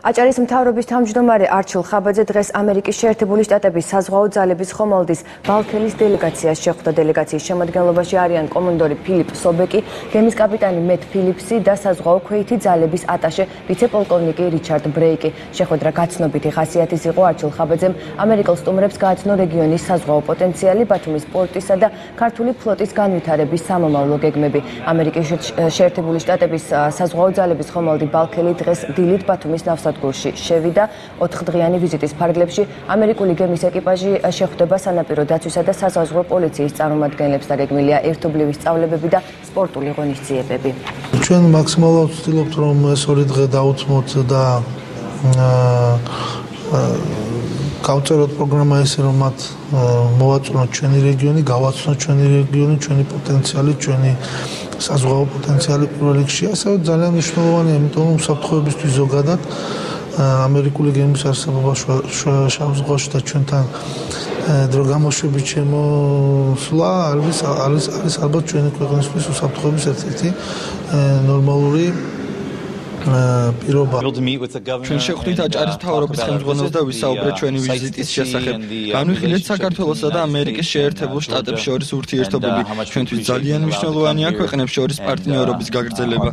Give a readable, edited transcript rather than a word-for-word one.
აჭარის მთავრობის თავმჯდომარე არჩილ ხაბაძე დღეს ამერიკის შეერთებული შტატების საზღვაო ძალების ხომალდის ბალქელის დელეგაციას შეხვდა. დელეგაციის შემადგენლობაში არიან კომანდორი ფილიპ სობეკი, გემის კაპიტანი მეტ ფილიპსი და საზღვაო ქვეითი ძალების ატაშე ვიცე-პოლკოვნიკი რიჩარდ ბრეიკი. შეხვედრა გაცნობიტი ხასიათის იყო. არჩილ ხაბაძემ ამერიკელ სტუმრებს გააცნო რეგიონის საზღვაო პოტენციალი, ბათუმის პორტისა და ქართული ფლოტის განვითარების სამომავლო გეგმები. ამერიკის შეერთებული შტატების საზღვაო ძალების ხომალდი ბალქელი დღეს დილით ბათუმის ნავსადგურში შევიდა. 4-დღიანი ვიზიტის ფარგლებში ამერიკული გემის ეკიპაჟი შეხვდება სანაპირო დაცვისა და საზღვაო პოლიციის წარმომადგენლებს და გეგმილია ერთობლივი სწავლებები და სპორტული ღონისძიებები. ჩვენ მაქსიმალურად ვცდილობთ, რომ ეს ორი დღე დაუთმოთ და გავწეროთ პროგრამა ისე, რომ მათ მოვაწვენოთ ჩვენი რეგიონი, გავაცნოთ ჩვენი რეგიონი, ჩვენი პოტენციალი, ჩვენი საზღვაო პოტენციალი პირველ რიგში. ასევე ძალიან მნიშვნელოვანია, იმიტომ რომ უსაფრთხოებისთვის ზოგადად ამერიკული გემის არსებობა შავ ზღვაში და ჩვენთან დრო გამოშვებით შემოსვლა არის ალბათ ჩვენი ქვეყნისთვის უსაფრთხოების ერთ-ერთი ნორმალური პირობა. ჩვენ შეხვდით აჭარის მთავრობის ხელმძღვანელს და ვისაუბრეთ ჩვენი ვიზიტის შესახებ. განვიხილეთ საქართველოსა და ამერიკის შეერთებულ შტატებს შორის ურთიერთობები. ჩვენთვის ძალიან მნიშვნელოვანია ქვეყნებს შორის პარტნიორობის გაგრძელება.